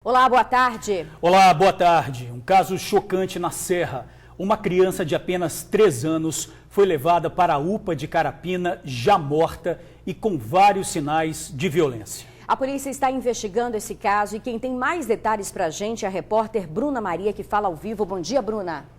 Olá, boa tarde. Olá, boa tarde. Um caso chocante na Serra. Uma criança de apenas 3 anos foi levada para a UPA de Carapina, já morta e com vários sinais de violência. A polícia está investigando esse caso e quem tem mais detalhes para a gente é a repórter Bruna Maria, que fala ao vivo. Bom dia, Bruna.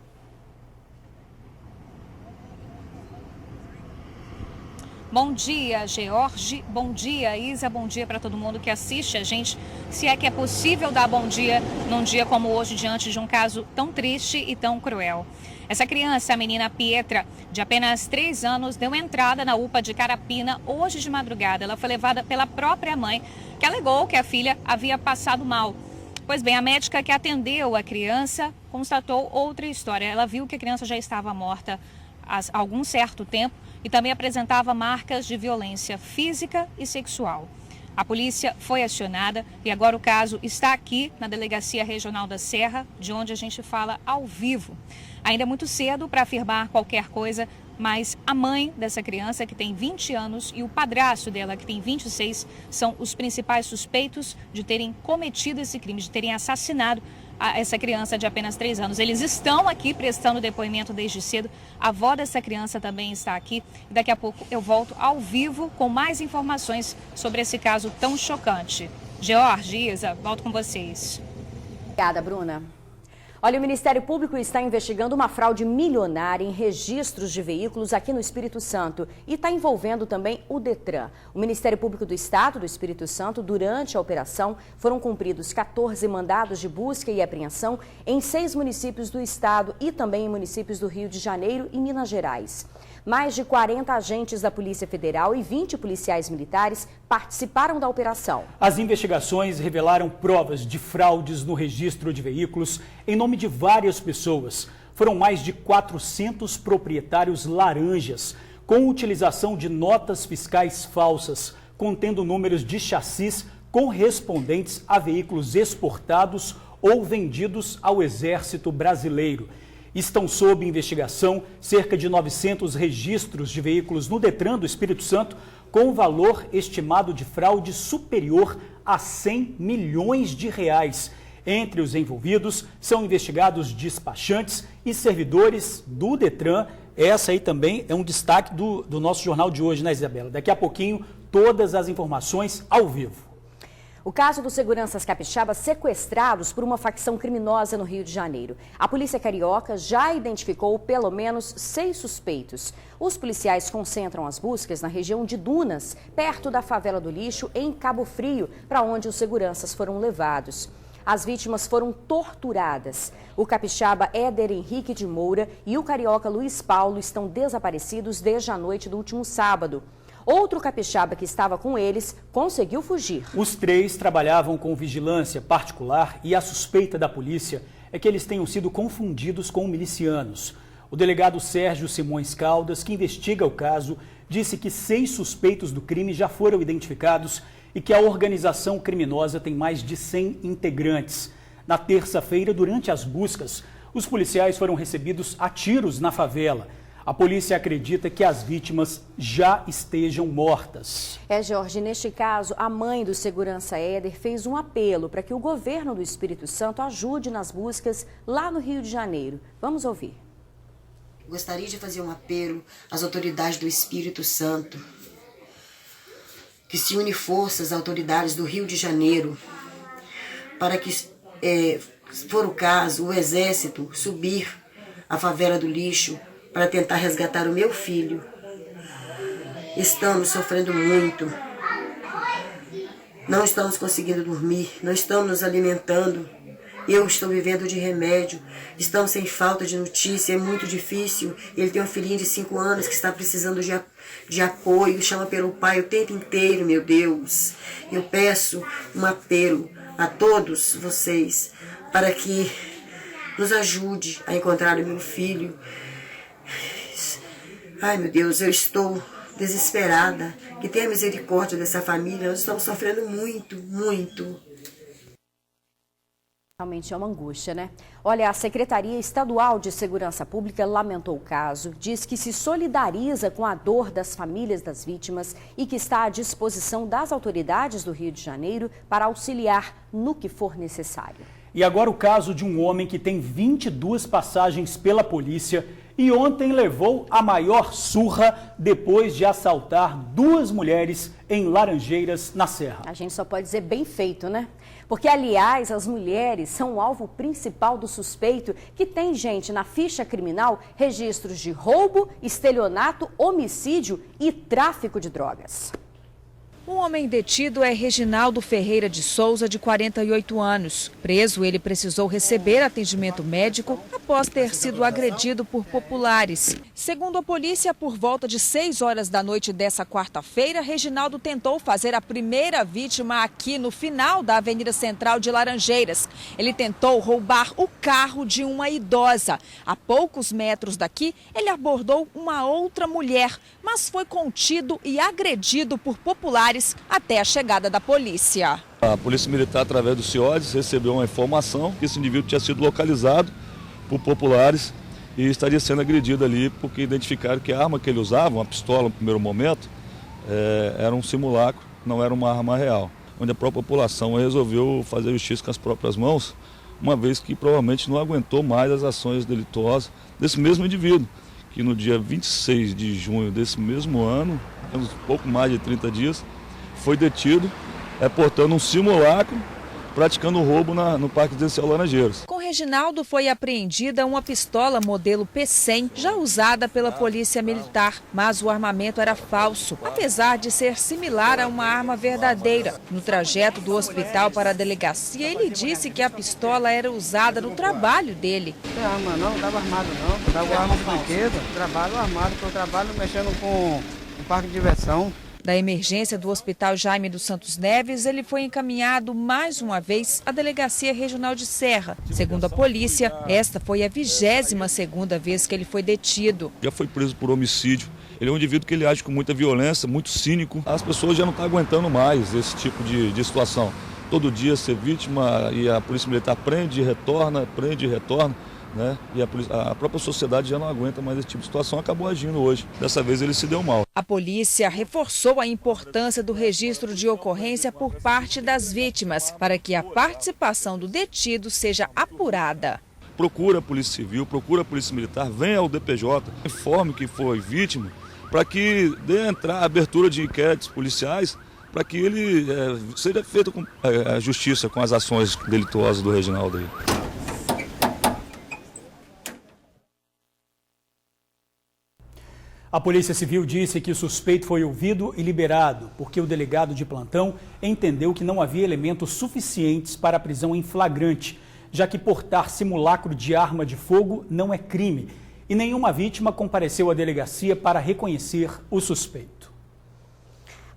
Bom dia, George. Bom dia, Isa. Bom dia para todo mundo que assiste a gente. Se é que é possível dar bom dia num dia como hoje, diante de um caso tão triste e tão cruel. Essa criança, a menina Pietra, de apenas 3 anos, deu entrada na UPA de Carapina hoje de madrugada. Ela foi levada pela própria mãe, que alegou que a filha havia passado mal. Pois bem, a médica que atendeu a criança constatou outra história. Ela viu que a criança já estava morta há algum certo tempo e também apresentava marcas de violência física e sexual. A polícia foi acionada e agora o caso está aqui na Delegacia Regional da Serra, de onde a gente fala ao vivo. Ainda é muito cedo para afirmar qualquer coisa, mas a mãe dessa criança, que tem 20 anos, e o padrasto dela, que tem 26, são os principais suspeitos de terem cometido esse crime, de terem assassinado essa criança de apenas 3 anos. Eles estão aqui prestando depoimento desde cedo. A avó dessa criança também está aqui. Daqui a pouco eu volto ao vivo com mais informações sobre esse caso tão chocante. George, Isa, volto com vocês. Obrigada, Bruna. Olha, o Ministério Público está investigando uma fraude milionária em registros de veículos aqui no Espírito Santo e está envolvendo também o Detran. O Ministério Público do Estado do Espírito Santo, durante a operação, foram cumpridos 14 mandados de busca e apreensão em 6 municípios do estado e também em municípios do Rio de Janeiro e Minas Gerais. Mais de 40 agentes da Polícia Federal e 20 policiais militares participaram da operação. As investigações revelaram provas de fraudes no registro de veículos em nome de várias pessoas. Foram mais de 400 proprietários laranjas, com utilização de notas fiscais falsas, contendo números de chassis correspondentes a veículos exportados ou vendidos ao Exército Brasileiro. Estão sob investigação cerca de 900 registros de veículos no Detran do Espírito Santo, com valor estimado de fraude superior a 100 milhões de reais. Entre os envolvidos são investigados despachantes e servidores do Detran. Essa aí também é um destaque do nosso jornal de hoje, né, Isabela? Daqui a pouquinho, todas as informações ao vivo. O caso dos seguranças capixabas sequestrados por uma facção criminosa no Rio de Janeiro. A polícia carioca já identificou pelo menos 6 suspeitos. Os policiais concentram as buscas na região de Dunas, perto da favela do Lixo, em Cabo Frio, para onde os seguranças foram levados. As vítimas foram torturadas. O capixaba Éder Henrique de Moura e o carioca Luiz Paulo estão desaparecidos desde a noite do último sábado. Outro capixaba que estava com eles conseguiu fugir. Os 3 trabalhavam com vigilância particular e a suspeita da polícia é que eles tenham sido confundidos com milicianos. O delegado Sérgio Simões Caldas, que investiga o caso, disse que 6 suspeitos do crime já foram identificados e que a organização criminosa tem mais de 100 integrantes. Na terça-feira, durante as buscas, os policiais foram recebidos a tiros na favela. A polícia acredita que as vítimas já estejam mortas. Jorge, neste caso, a mãe do segurança Éder fez um apelo para que o governo do Espírito Santo ajude nas buscas lá no Rio de Janeiro. Vamos ouvir. Gostaria de fazer um apelo às autoridades do Espírito Santo, que se une forças às autoridades do Rio de Janeiro, para que, se for o caso, o Exército subir a favela do Lixo, para tentar resgatar o meu filho. Estamos sofrendo muito. Não estamos conseguindo dormir, não estamos nos alimentando. Eu estou vivendo de remédio, estamos sem falta de notícia, é muito difícil. Ele tem uma filhinha de 5 anos que está precisando de apoio, chama pelo pai o tempo inteiro, meu Deus. Eu peço um apelo a todos vocês para que nos ajude a encontrar o meu filho. Ai, meu Deus, eu estou desesperada. Que tenha misericórdia dessa família. Nós estamos sofrendo muito, muito. Realmente é uma angústia, né? Olha, a Secretaria Estadual de Segurança Pública lamentou o caso, diz que se solidariza com a dor das famílias das vítimas e que está à disposição das autoridades do Rio de Janeiro para auxiliar no que for necessário. E agora o caso de um homem que tem 22 passagens pela polícia e ontem levou a maior surra depois de assaltar 2 mulheres em Laranjeiras, na Serra. A gente só pode dizer bem feito, né? Porque, aliás, as mulheres são o alvo principal do suspeito, que tem, gente, na ficha criminal, registros de roubo, estelionato, homicídio e tráfico de drogas. O homem detido é Reginaldo Ferreira de Souza, de 48 anos. Preso, ele precisou receber atendimento médico após ter sido agredido por populares. Segundo a polícia, por volta de 6 horas da noite dessa quarta-feira, Reginaldo tentou fazer a primeira vítima aqui no final da Avenida Central de Laranjeiras. Ele tentou roubar o carro de uma idosa. A poucos metros daqui, ele abordou uma outra mulher, mas foi contido e agredido por populares até a chegada da polícia. A Polícia Militar, através do CIODES, recebeu uma informação que esse indivíduo tinha sido localizado por populares e estaria sendo agredido ali porque identificaram que a arma que ele usava, uma pistola no primeiro momento, era um simulacro, não era uma arma real. Onde a própria população resolveu fazer justiça com as próprias mãos, uma vez que provavelmente não aguentou mais as ações delituosas desse mesmo indivíduo, que no dia 26 de junho desse mesmo ano, temos pouco mais de 30 dias, foi detido, portando um simulacro, praticando um roubo no Parque Residencial Laranjeiras. Com Reginaldo foi apreendida uma pistola modelo P100, já usada pela Polícia Militar, mas o armamento era falso, apesar de ser similar a uma arma verdadeira. No trajeto do hospital para a delegacia, ele disse que a pistola era usada no trabalho dele. Não é arma não, estava armado não, estava arma de brinquedo, trabalho armado, porque eu trabalho mexendo com um parque de diversão. Da emergência do Hospital Jaime dos Santos Neves, ele foi encaminhado mais uma vez à Delegacia Regional de Serra. Segundo a polícia, esta foi a 22ª vez que ele foi detido. Já foi preso por homicídio. Ele é um indivíduo que ele age com muita violência, muito cínico. As pessoas já não estão aguentando mais esse tipo de situação. Todo dia ser vítima e a Polícia Militar prende e retorna, né? E a própria sociedade já não aguenta mais esse tipo de situação, acabou agindo hoje. Dessa vez ele se deu mal. A polícia reforçou a importância do registro de ocorrência por parte das vítimas, para que a participação do detido seja apurada. Procura a Polícia Civil, procura a Polícia Militar, venha ao DPJ, informe que foi vítima, para que dê a abertura de inquéritos policiais, para que ele seja feito com a justiça com as ações delituosas do Reginaldo aí. A Polícia Civil disse que o suspeito foi ouvido e liberado, porque o delegado de plantão entendeu que não havia elementos suficientes para a prisão em flagrante, já que portar simulacro de arma de fogo não é crime, e nenhuma vítima compareceu à delegacia para reconhecer o suspeito.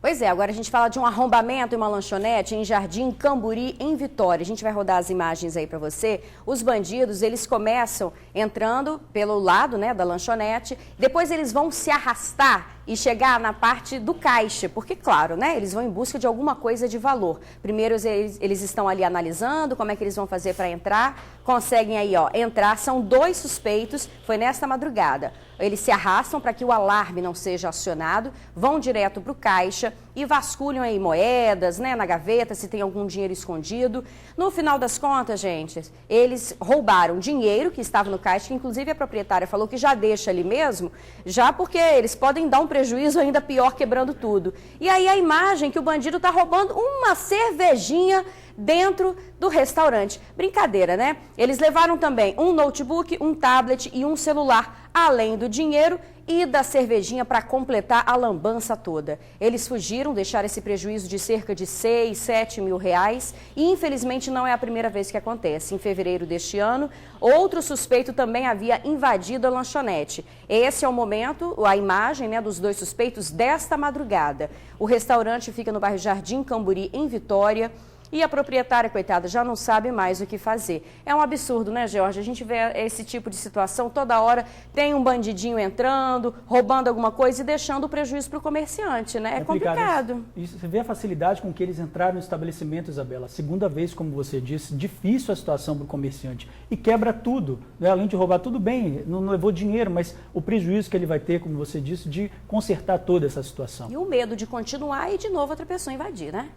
Pois é, agora a gente fala de um arrombamento em uma lanchonete em Jardim Camburi, em Vitória. A gente vai rodar as imagens aí para você. Os bandidos, eles começam entrando pelo lado, né, da lanchonete, depois eles vão se arrastar e chegar na parte do caixa, porque, claro, né, eles vão em busca de alguma coisa de valor. Primeiro, eles estão ali analisando como é que eles vão fazer para entrar, conseguem aí, ó, entrar, são 2 suspeitos, foi nesta madrugada. Eles se arrastam para que o alarme não seja acionado, vão direto para o caixa e vasculham aí moedas, né, na gaveta, se tem algum dinheiro escondido. No final das contas, gente, eles roubaram dinheiro que estava no caixa, que inclusive a proprietária falou que já deixa ali mesmo, já porque eles podem dar um prejuízo ainda pior quebrando tudo. E aí a imagem que o bandido está roubando uma cervejinha dentro do restaurante. Brincadeira, né? Eles levaram também um notebook, um tablet e um celular, além do dinheiro e da cervejinha para completar a lambança toda. Eles fugiram, deixaram esse prejuízo de cerca de 6, 7 mil reais e infelizmente não é a primeira vez que acontece. Em fevereiro deste ano, outro suspeito também havia invadido a lanchonete. Esse é o momento, a imagem, né, dos 2 suspeitos desta madrugada. O restaurante fica no bairro Jardim Camburi, em Vitória. E a proprietária, coitada, já não sabe mais o que fazer. É um absurdo, né, Georgia? A gente vê esse tipo de situação toda hora, tem um bandidinho entrando, roubando alguma coisa e deixando o prejuízo para o comerciante, né? É complicado. Isso, você vê a facilidade com que eles entraram no estabelecimento, Isabela. Segunda vez, como você disse, difícil a situação para o comerciante. E quebra tudo, né? Além de roubar, tudo bem, não levou dinheiro, mas o prejuízo que ele vai ter, como você disse, de consertar toda essa situação. E o medo de continuar e de novo outra pessoa invadir, né?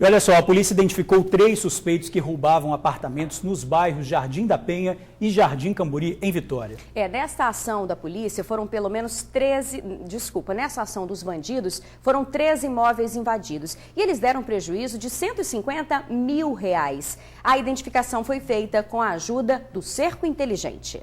E olha só, a polícia identificou 3 suspeitos que roubavam apartamentos nos bairros Jardim da Penha e Jardim Camburi, em Vitória. Nesta ação da polícia foram pelo menos nessa ação dos bandidos, foram 13 imóveis invadidos e eles deram prejuízo de R$150 mil. A identificação foi feita com a ajuda do Cerco Inteligente.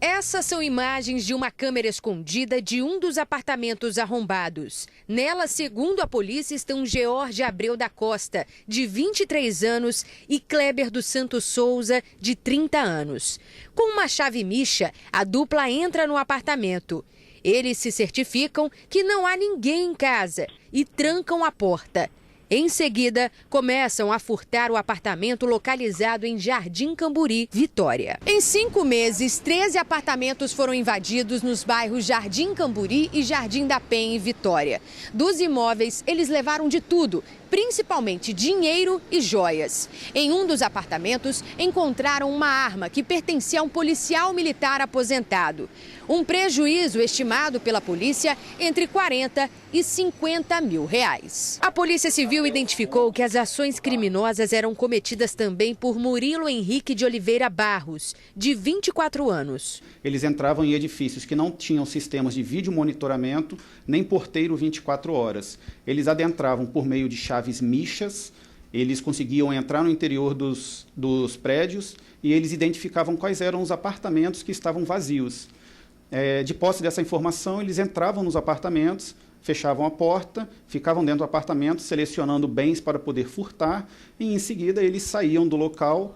Essas são imagens de uma câmera escondida de um dos apartamentos arrombados. Nela, segundo a polícia, estão George Abreu da Costa, de 23 anos, e Kleber dos Santos Souza, de 30 anos. Com uma chave micha, a dupla entra no apartamento. Eles se certificam que não há ninguém em casa e trancam a porta. Em seguida, começam a furtar o apartamento localizado em Jardim Camburi, Vitória. Em 5 meses, 13 apartamentos foram invadidos nos bairros Jardim Camburi e Jardim da Penha, em Vitória. Dos imóveis, eles levaram de tudo, principalmente dinheiro e joias. Em um dos apartamentos, encontraram uma arma que pertencia a um policial militar aposentado. Um prejuízo estimado pela polícia entre R$40 e R$50 mil. A Polícia Civil identificou que as ações criminosas eram cometidas também por Murilo Henrique de Oliveira Barros, de 24 anos. Eles entravam em edifícios que não tinham sistemas de vídeo monitoramento, nem porteiro 24 horas. Eles adentravam por meio de chaves michas, eles conseguiam entrar no interior dos prédios e eles identificavam quais eram os apartamentos que estavam vazios. De posse dessa informação, eles entravam nos apartamentos, fechavam a porta, ficavam dentro do apartamento, selecionando bens para poder furtar e, em seguida, eles saíam do local,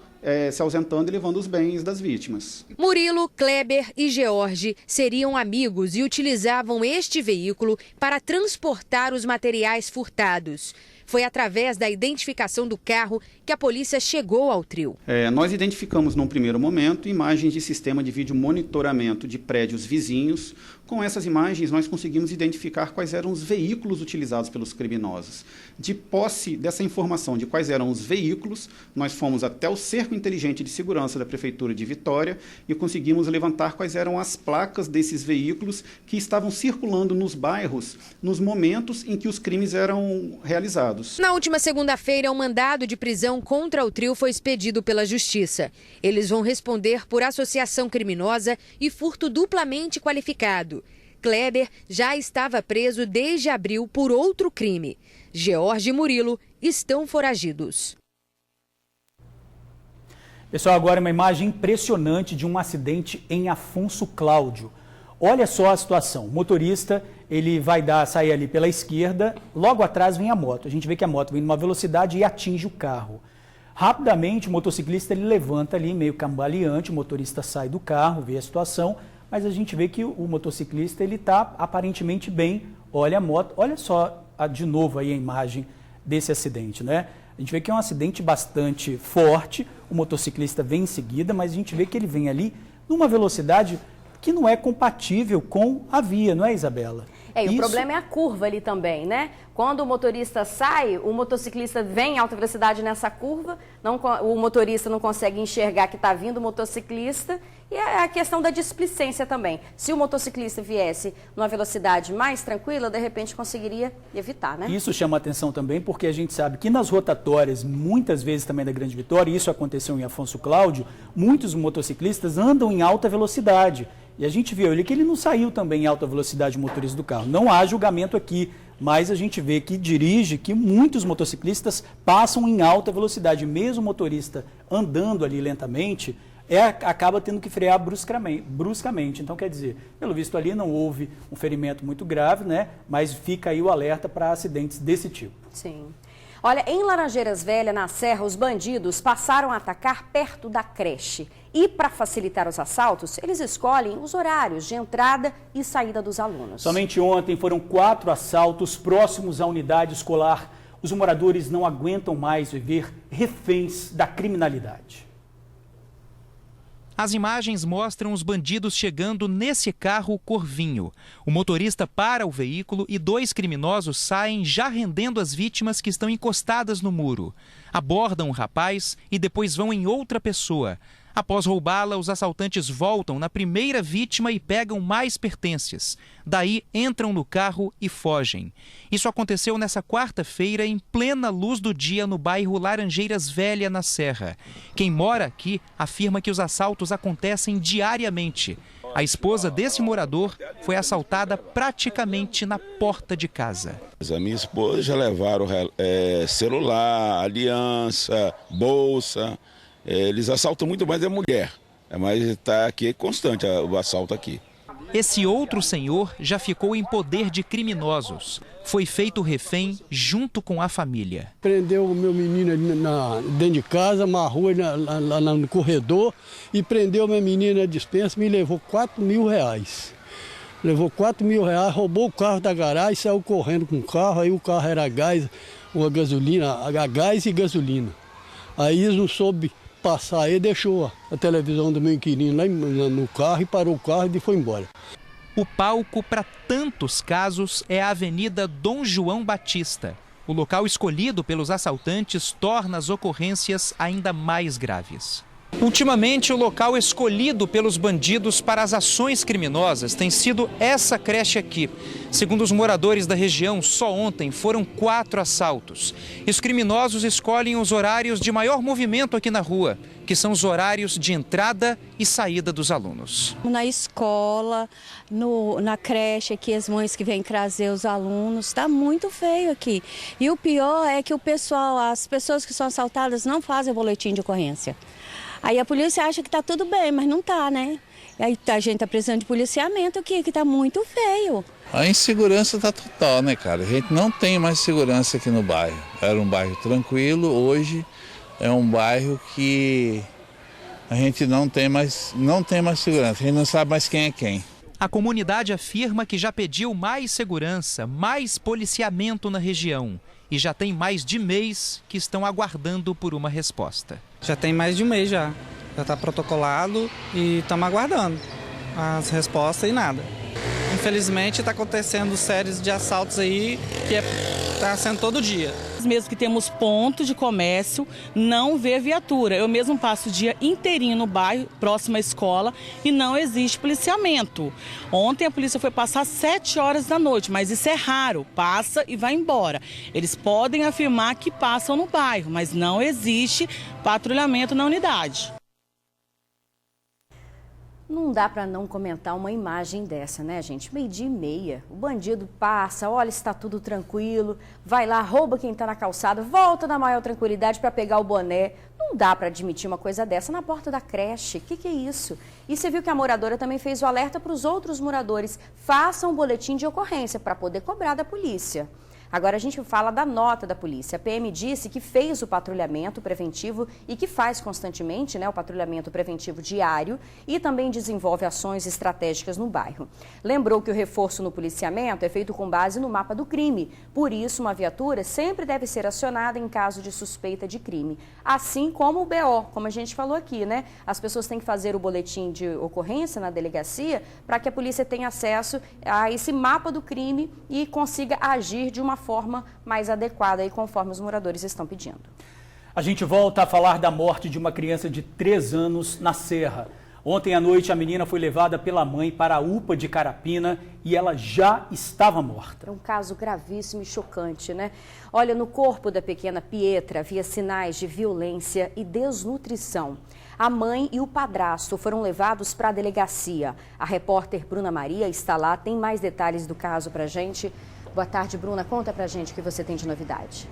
se ausentando e levando os bens das vítimas. Murilo, Kleber e George seriam amigos e utilizavam este veículo para transportar os materiais furtados. Foi através da identificação do carro que a polícia chegou ao trio. Nós identificamos, num primeiro momento, imagens de sistema de vídeo monitoramento de prédios vizinhos. Com essas imagens, nós conseguimos identificar quais eram os veículos utilizados pelos criminosos. De posse dessa informação de quais eram os veículos, nós fomos até o Cerco Inteligente de Segurança da Prefeitura de Vitória e conseguimos levantar quais eram as placas desses veículos que estavam circulando nos bairros nos momentos em que os crimes eram realizados. Na última segunda-feira, um mandado de prisão contra o trio foi expedido pela Justiça. Eles vão responder por associação criminosa e furto duplamente qualificado. Kleber já estava preso desde abril por outro crime. George e Murilo estão foragidos. Pessoal, agora uma imagem impressionante de um acidente em Afonso Cláudio. Olha só a situação. O motorista, ele vai sair ali pela esquerda, logo atrás vem a moto. A gente vê que a moto vem numa velocidade e atinge o carro. Rapidamente, o motociclista ele levanta ali, meio cambaleante, o motorista sai do carro, vê a situação, mas a gente vê que o motociclista ele está aparentemente bem. Olha a moto, olha só de novo aí a imagem desse acidente, né? A gente vê que é um acidente bastante forte, o motociclista vem em seguida, mas a gente vê que ele vem ali numa velocidade que não é compatível com a via, não é, Isabela? E o problema é a curva ali também, né? Quando o motorista sai, o motociclista vem em alta velocidade nessa curva, o motorista não consegue enxergar que está vindo o motociclista, e é a questão da displicência também. Se o motociclista viesse numa velocidade mais tranquila, de repente conseguiria evitar, né? Isso chama atenção também porque a gente sabe que nas rotatórias, muitas vezes também da Grande Vitória, e isso aconteceu em Afonso Cláudio, muitos motociclistas andam em alta velocidade. E a gente viu ali que ele não saiu também em alta velocidade, o motorista do carro. Não há julgamento aqui, mas a gente vê que muitos motociclistas passam em alta velocidade. Mesmo o motorista andando ali lentamente, acaba tendo que frear bruscamente. Então, quer dizer, pelo visto ali não houve um ferimento muito grave, né? Mas fica aí o alerta para acidentes desse tipo. Sim. Olha, em Laranjeiras Velhas, na Serra, os bandidos passaram a atacar perto da creche. E para facilitar os assaltos, eles escolhem os horários de entrada e saída dos alunos. Somente ontem foram 4 assaltos próximos à unidade escolar Os moradores não aguentam mais viver reféns da criminalidade. As imagens mostram os bandidos chegando nesse carro cor vinho. O motorista para o veículo e 2 criminosos saem já rendendo as vítimas que estão encostadas no muro. Abordam o rapaz e depois vão em outra pessoa. Após roubá-la, os assaltantes voltam na primeira vítima e pegam mais pertences. Daí entram no carro e fogem. Isso aconteceu nessa quarta-feira, em plena luz do dia, no bairro Laranjeiras Velha, na Serra. Quem mora aqui afirma que os assaltos acontecem diariamente. A esposa desse morador foi assaltada praticamente na porta de casa. A minha esposa já levaram celular, aliança, bolsa. Eles assaltam muito mais a mulher, mas está aqui constante o assalto aqui. Esse outro senhor já ficou em poder de criminosos. Foi feito refém junto com a família. Prendeu o meu menino ali dentro de casa, amarrou ele lá no corredor e prendeu minha menina na despensa e me levou R$4.000. Levou R$4.000, roubou o carro da garagem, saiu correndo com o carro, aí o carro era gás, ou a gasolina, a gás e gasolina. Aí eles não soube passar, aí deixou a televisão do meu inquilino lá no carro e parou o carro e foi embora. O palco para tantos casos é a Avenida Dom João Batista. O local escolhido pelos assaltantes torna as ocorrências ainda mais graves. Ultimamente, o local escolhido pelos bandidos para as ações criminosas tem sido essa creche aqui. Segundo os moradores da região, só ontem foram 4 assaltos. E os criminosos escolhem os horários de maior movimento aqui na rua, que são os horários de entrada e saída dos alunos. Na escola, na creche aqui, as mães que vêm trazer os alunos, está muito feio aqui. E o pior é que as pessoas que são assaltadas não fazem boletim de ocorrência. Aí a polícia acha que está tudo bem, mas não está, né? Aí a gente está precisando de policiamento aqui, que está muito feio. A insegurança está total, né, cara? A gente não tem mais segurança aqui no bairro. Era um bairro tranquilo, hoje é um bairro que a gente não tem mais segurança, a gente não sabe mais quem é quem. A comunidade afirma que já pediu mais segurança, mais policiamento na região. E já tem mais de mês que estão aguardando por uma resposta. Já tem mais de um mês já. Já está protocolado e estamos aguardando as respostas e nada. Infelizmente está acontecendo séries de assaltos aí que está sendo todo dia. Mesmo que temos ponto de comércio, não vê viatura. Eu mesmo passo o dia inteirinho no bairro, próximo à escola, e não existe policiamento. Ontem a polícia foi passar 7 horas da noite, mas isso é raro, passa e vai embora. Eles podem afirmar que passam no bairro, mas não existe patrulhamento na unidade. Não dá para não comentar uma imagem dessa, né, gente? 12h30, o bandido passa, olha, está tudo tranquilo, vai lá, rouba quem está na calçada, volta na maior tranquilidade para pegar o boné. Não dá para admitir uma coisa dessa na porta da creche. O que é isso? E você viu que a moradora também fez o alerta para os outros moradores. Façam um boletim de ocorrência para poder cobrar da polícia. Agora a gente fala da nota da polícia. A PM disse que fez o patrulhamento preventivo e que faz constantemente, né, o patrulhamento preventivo diário e também desenvolve ações estratégicas no bairro. Lembrou que o reforço no policiamento é feito com base no mapa do crime. Por isso, uma viatura sempre deve ser acionada em caso de suspeita de crime. Assim como o BO, como a gente falou aqui, né? As pessoas têm que fazer o boletim de ocorrência na delegacia para que a polícia tenha acesso a esse mapa do crime e consiga agir de uma forma mais adequada, aí, conforme os moradores estão pedindo. A gente volta a falar da morte de uma criança de 3 anos na Serra. Ontem à noite, a menina foi levada pela mãe para a UPA de Carapina e ela já estava morta. É um caso gravíssimo e chocante, né? Olha, no corpo da pequena Pietra havia sinais de violência e desnutrição. A mãe e o padrasto foram levados para a delegacia. A repórter Bruna Maria está lá, tem mais detalhes do caso para a gente. Boa tarde, Bruna. Conta pra gente o que você tem de novidade.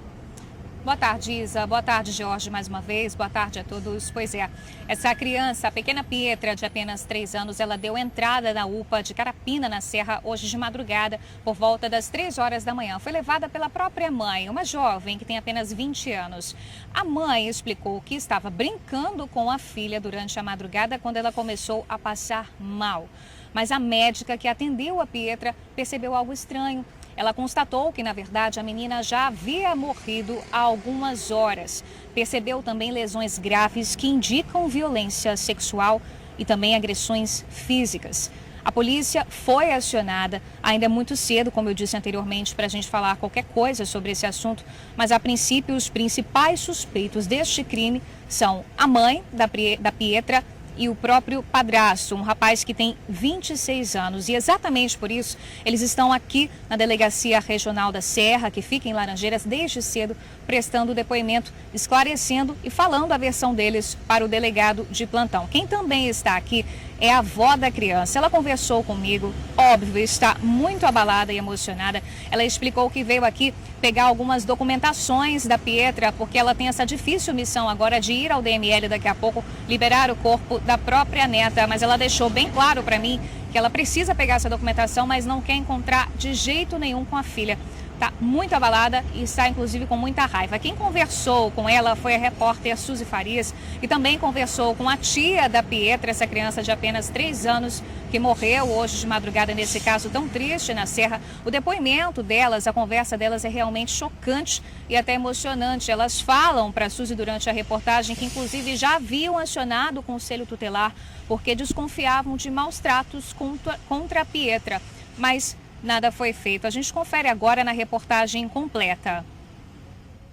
Boa tarde, Isa. Boa tarde, Jorge, mais uma vez. Boa tarde a todos. Pois é, essa criança, a pequena Pietra, de apenas 3 anos, ela deu entrada na UPA de Carapina, na Serra, hoje de madrugada, por volta das 3 horas da manhã. Foi levada pela própria mãe, uma jovem que tem apenas 20 anos. A mãe explicou que estava brincando com a filha durante a madrugada quando ela começou a passar mal. Mas a médica que atendeu a Pietra percebeu algo estranho. ela constatou que, na verdade, a menina já havia morrido há algumas horas. Percebeu também lesões graves que indicam violência sexual e também agressões físicas. A polícia foi acionada, ainda é muito cedo, como eu disse anteriormente, para a gente falar qualquer coisa sobre esse assunto, mas a princípio os principais suspeitos deste crime são a mãe da Pietra e o próprio padrasto, um rapaz que tem 26 anos. E exatamente por isso eles estão aqui na Delegacia Regional da Serra, que fica em Laranjeiras, desde cedo, prestando depoimento, esclarecendo e falando a versão deles para o delegado de plantão. Quem também está aqui é a avó da criança. Ela conversou comigo, óbvio, está muito abalada e emocionada. Ela explicou que veio aqui pegar algumas documentações da Pietra, porque ela tem essa difícil missão agora de ir ao DML daqui a pouco, liberar o corpo da própria neta. Mas ela deixou bem claro para mim que ela precisa pegar essa documentação, mas não quer encontrar de jeito nenhum com a filha. Está muito abalada e está, inclusive, com muita raiva. Quem conversou com ela foi a repórter Suzy Farias, que também conversou com a tia da Pietra, essa criança de apenas 3 anos, que morreu hoje de madrugada nesse caso tão triste na Serra. O depoimento delas, a conversa delas é realmente chocante e até emocionante. Elas falam para a Suzy durante a reportagem que, inclusive, já haviam acionado o Conselho Tutelar porque desconfiavam de maus tratos contra a Pietra. Mas nada foi feito. A gente confere agora na reportagem completa.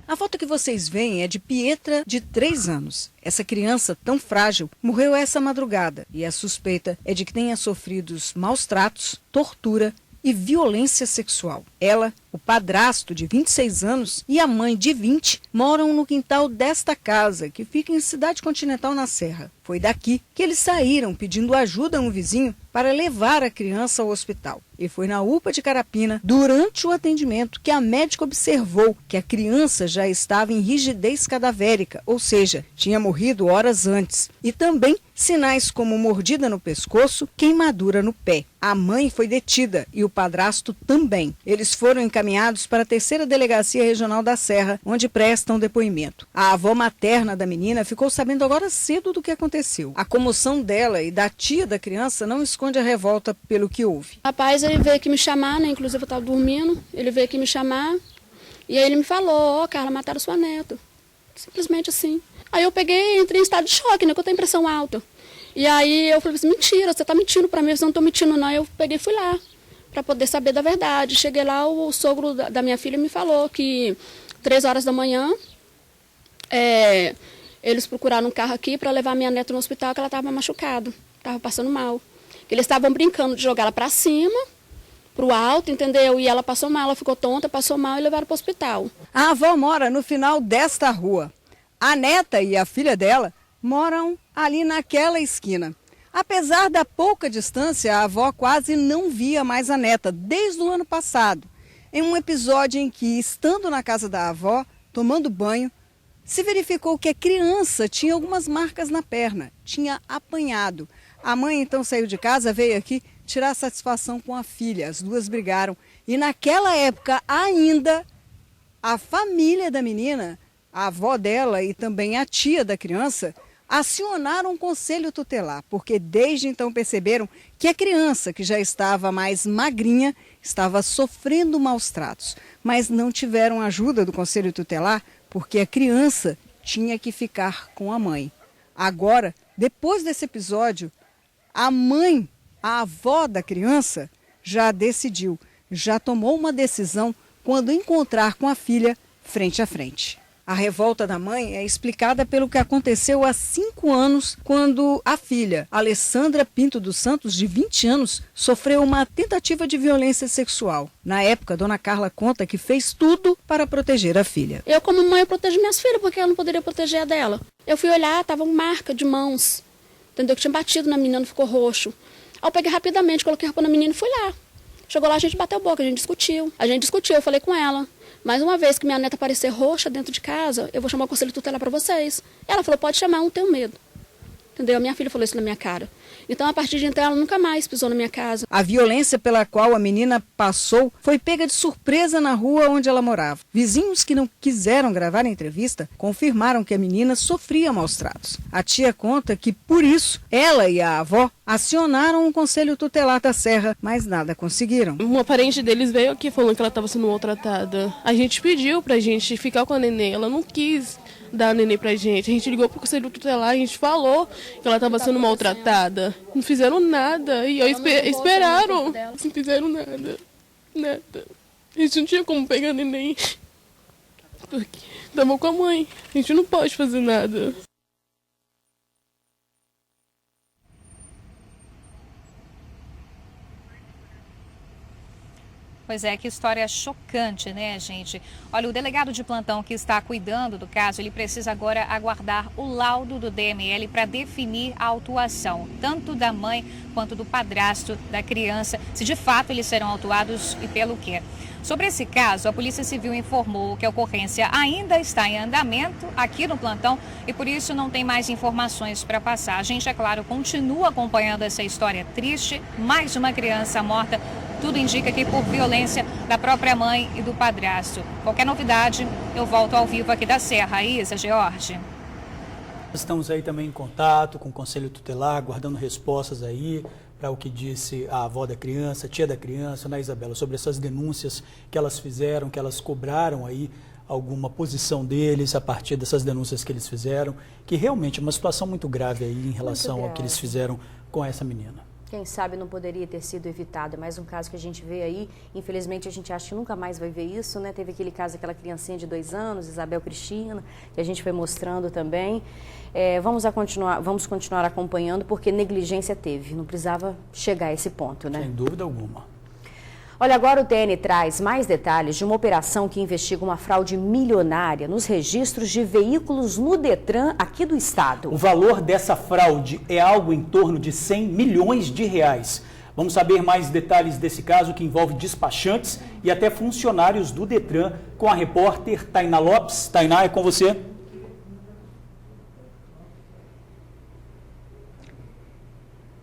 A foto que vocês veem é de Pietra, de 3 anos. Essa criança tão frágil morreu essa madrugada e a suspeita é de que tenha sofrido maus tratos, tortura e violência sexual. Ela, o padrasto de 26 anos e a mãe de 20 moram no quintal desta casa, que fica em Cidade Continental, na Serra. Foi daqui que eles saíram pedindo ajuda a um vizinho para levar a criança ao hospital. E foi na UPA de Carapina, durante o atendimento, que a médica observou que a criança já estava em rigidez cadavérica, ou seja, tinha morrido horas antes. E também sinais como mordida no pescoço, queimadura no pé. A mãe foi detida e o padrasto também. Eles foram encaminhados para a 3ª Delegacia Regional da Serra, onde prestam depoimento. A avó materna da menina ficou sabendo agora cedo do que aconteceu. A comoção dela e da tia da criança não esconde a revolta pelo que houve. Rapaz, ele veio aqui me chamar, né? Inclusive eu estava dormindo, ele veio aqui me chamar e aí ele me falou: ó, Carla, mataram sua neta. Simplesmente assim. Aí eu peguei, entrei em estado de choque, né? Que eu tenho pressão alta. E aí eu falei assim: mentira, você tá mentindo pra mim, eu não tô mentindo não. Eu peguei e fui lá para poder saber da verdade. Cheguei lá, o sogro da minha filha me falou que 3 horas da manhã eles procuraram um carro aqui para levar minha neta no hospital, que ela estava machucada, estava passando mal. Eles estavam brincando de jogar ela para cima, pro alto, entendeu? E ela passou mal, ela ficou tonta, passou mal e levaram para o hospital. A avó mora no final desta rua. A neta e a filha dela moram ali naquela esquina. Apesar da pouca distância, a avó quase não via mais a neta desde o ano passado. Em um episódio em que, estando na casa da avó, tomando banho, se verificou que a criança tinha algumas marcas na perna, tinha apanhado. A mãe então saiu de casa, veio aqui tirar satisfação com a filha. As duas brigaram e naquela época ainda a família da menina, a avó dela e também a tia da criança, acionaram o Conselho Tutelar, porque desde então perceberam que a criança, que já estava mais magrinha, estava sofrendo maus tratos. Mas não tiveram ajuda do Conselho Tutelar, porque a criança tinha que ficar com a mãe. Agora, depois desse episódio, a mãe, a avó da criança, já decidiu, já tomou uma decisão quando encontrar com a filha frente a frente. A revolta da mãe é explicada pelo que aconteceu há 5 anos, quando a filha, Alessandra Pinto dos Santos, de 20 anos, sofreu uma tentativa de violência sexual. Na época, Dona Carla conta que fez tudo para proteger a filha. Eu, como mãe, eu protejo minhas filhas, porque ela não poderia proteger a dela. Eu fui olhar, tava uma marca de mãos, entendeu? Que tinha batido na menina, ficou roxo. Aí eu peguei rapidamente, coloquei a roupa na menina e fui lá. Chegou lá, a gente bateu boca, a gente discutiu. Eu falei com ela: mais uma vez que minha neta aparecer roxa dentro de casa, eu vou chamar o Conselho Tutelar para vocês. Ela falou: pode chamar, não tenho medo. Entendeu? A minha filha falou isso na minha cara. Então, a partir de então, ela nunca mais pisou na minha casa. A violência pela qual a menina passou foi pega de surpresa na rua onde ela morava. Vizinhos que não quiseram gravar a entrevista confirmaram que a menina sofria maus tratos. A tia conta que, por isso, ela e a avó acionaram o Conselho Tutelar da Serra, mas nada conseguiram. Uma parente deles veio aqui falando que ela estava sendo maltratada. A gente pediu pra gente ficar com a neném, ela não quis dar a neném pra gente. A gente ligou pro Conselho Tutelar, a gente falou que ela estava sendo maltratada. Não fizeram nada e esperaram. Não fizeram nada. Nada. A gente não tinha como pegar a neném. Porque estava com a mãe. A gente não pode fazer nada. Pois é, que história chocante, né, gente? Olha, o delegado de plantão que está cuidando do caso, ele precisa agora aguardar o laudo do DML para definir a autuação, tanto da mãe quanto do padrasto da criança, se de fato eles serão autuados e pelo quê. Sobre esse caso, a Polícia Civil informou que a ocorrência ainda está em andamento aqui no plantão e por isso não tem mais informações para passar. A gente, é claro, continua acompanhando essa história triste, mais uma criança morta. Tudo indica que por violência da própria mãe e do padrasto. Qualquer novidade, eu volto ao vivo aqui da Serra. Isa, George. Estamos aí também em contato com o Conselho Tutelar, aguardando respostas aí para o que disse a avó da criança, a tia da criança, né, Isabela, sobre essas denúncias que elas fizeram, que elas cobraram aí alguma posição deles a partir dessas denúncias que eles fizeram, que realmente é uma situação muito grave aí em relação ao que eles fizeram com essa menina. Quem sabe não poderia ter sido evitado. É mais um caso que a gente vê aí. Infelizmente, a gente acha que nunca mais vai ver isso, né? Teve aquele caso daquela criancinha de 2 anos, Isabel Cristina, que a gente foi mostrando também. Vamos continuar acompanhando, porque negligência teve. Não precisava chegar a esse ponto, né? Sem dúvida alguma. Olha, agora o TN traz mais detalhes de uma operação que investiga uma fraude milionária nos registros de veículos no Detran aqui do estado. O valor dessa fraude é algo em torno de 100 milhões de reais. Vamos saber mais detalhes desse caso que envolve despachantes e até funcionários do Detran com a repórter Tainá Lopes. Tainá, é com você.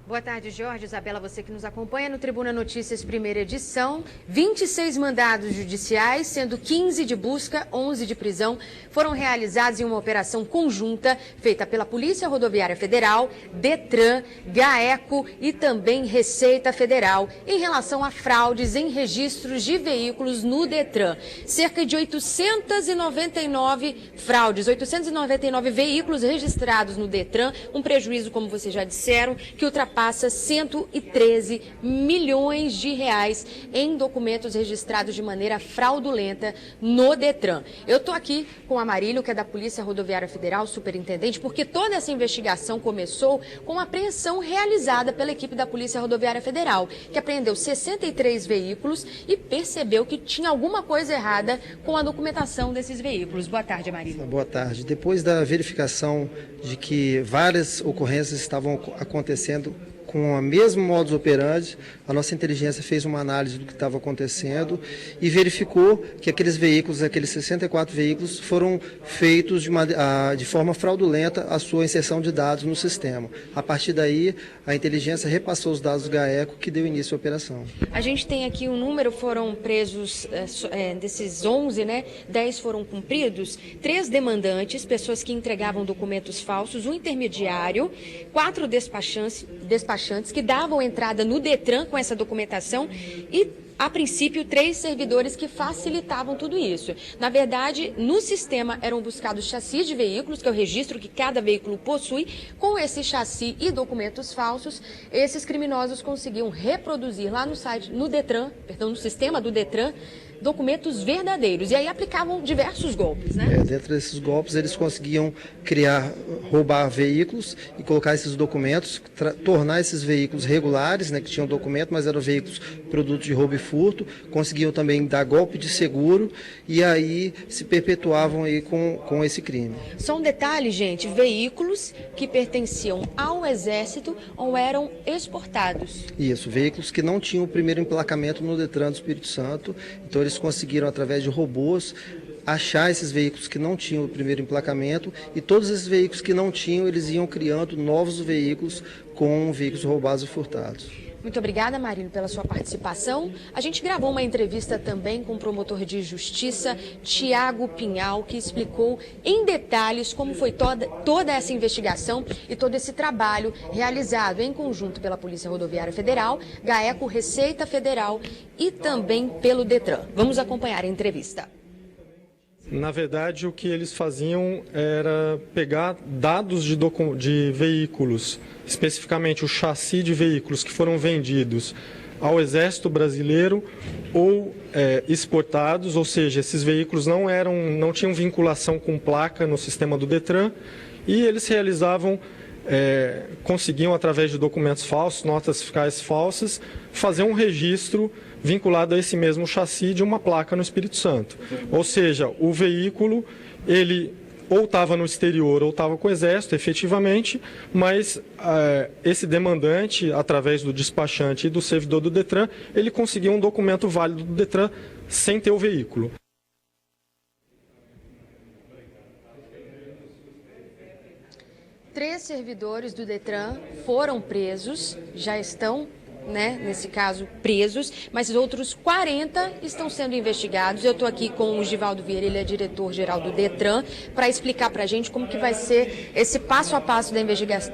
Boa tarde, Jorge. Isabela, você que nos acompanha no Tribuna Notícias, primeira edição. 26 mandados judiciais, sendo 15 de busca, 11 de prisão, foram realizados em uma operação conjunta feita pela Polícia Rodoviária Federal, Detran, GAECO e também Receita Federal em relação a fraudes em registros de veículos no Detran. Cerca de 899 fraudes, 899 veículos registrados no Detran, um prejuízo, como vocês já disseram, que ultrapassa 113 milhões de reais em documentos registrados de maneira fraudulenta no Detran. Eu estou aqui com a Marílio, que é da Polícia Rodoviária Federal, superintendente, porque toda essa investigação começou com a apreensão realizada pela equipe da Polícia Rodoviária Federal, que apreendeu 63 veículos e percebeu que tinha alguma coisa errada com a documentação desses veículos. Boa tarde, Marílio. Boa tarde. Depois da verificação de que várias ocorrências estavam acontecendo com o mesmo modus operandi, a nossa inteligência fez uma análise do que estava acontecendo e verificou que aqueles veículos, aqueles 64 veículos, foram feitos de forma fraudulenta a sua inserção de dados no sistema. A partir daí, a inteligência repassou os dados do GAECO, que deu início à operação. A gente tem aqui um número, foram presos desses 11, né? 10 foram cumpridos, 3 demandantes, pessoas que entregavam documentos falsos, um intermediário, 4 despachantes que davam entrada no Detran com essa documentação e, a princípio, 3 servidores que facilitavam tudo isso. Na verdade, no sistema eram buscados chassis de veículos, que é o registro que cada veículo possui. Com esse chassi e documentos falsos, esses criminosos conseguiam reproduzir lá no site, no sistema do Detran, documentos verdadeiros. E aí aplicavam diversos golpes, né? Dentro desses golpes, eles conseguiam roubar veículos e colocar esses documentos, tornar esses veículos regulares, né, que tinham documento, mas eram veículos produtos de roubo e furto. Conseguiam também dar golpe de seguro e aí se perpetuavam aí com esse crime. Só um detalhe, gente, veículos que pertenciam ao Exército ou eram exportados. Isso, veículos que não tinham o primeiro emplacamento no Detran do Espírito Santo. Então eles conseguiram, através de robôs, achar esses veículos que não tinham o primeiro emplacamento, e todos esses veículos que não tinham, eles iam criando novos veículos com veículos roubados e furtados. Muito obrigada, Marino, pela sua participação. A gente gravou uma entrevista também com o promotor de justiça, Tiago Pinhal, que explicou em detalhes como foi toda essa investigação e todo esse trabalho realizado em conjunto pela Polícia Rodoviária Federal, GAECO, Receita Federal e também pelo Detran. Vamos acompanhar a entrevista. Na verdade, o que eles faziam era pegar dados de veículos, especificamente o chassi de veículos que foram vendidos ao Exército Brasileiro ou exportados, ou seja, esses veículos não tinham vinculação com placa no sistema do Detran, e eles realizavam, conseguiam através de documentos falsos, notas fiscais falsas, fazer um registro vinculado a esse mesmo chassi de uma placa no Espírito Santo. Ou seja, o veículo, ele ou estava no exterior ou estava com o Exército, efetivamente, mas esse demandante, através do despachante e do servidor do Detran, ele conseguiu um documento válido do Detran sem ter o veículo. Três servidores do Detran foram presos, já estão, nesse caso, presos, mas outros 40 estão sendo investigados. Eu estou aqui com o Givaldo Vieira, ele é diretor-geral do Detran, para explicar para a gente como que vai ser esse passo a passo da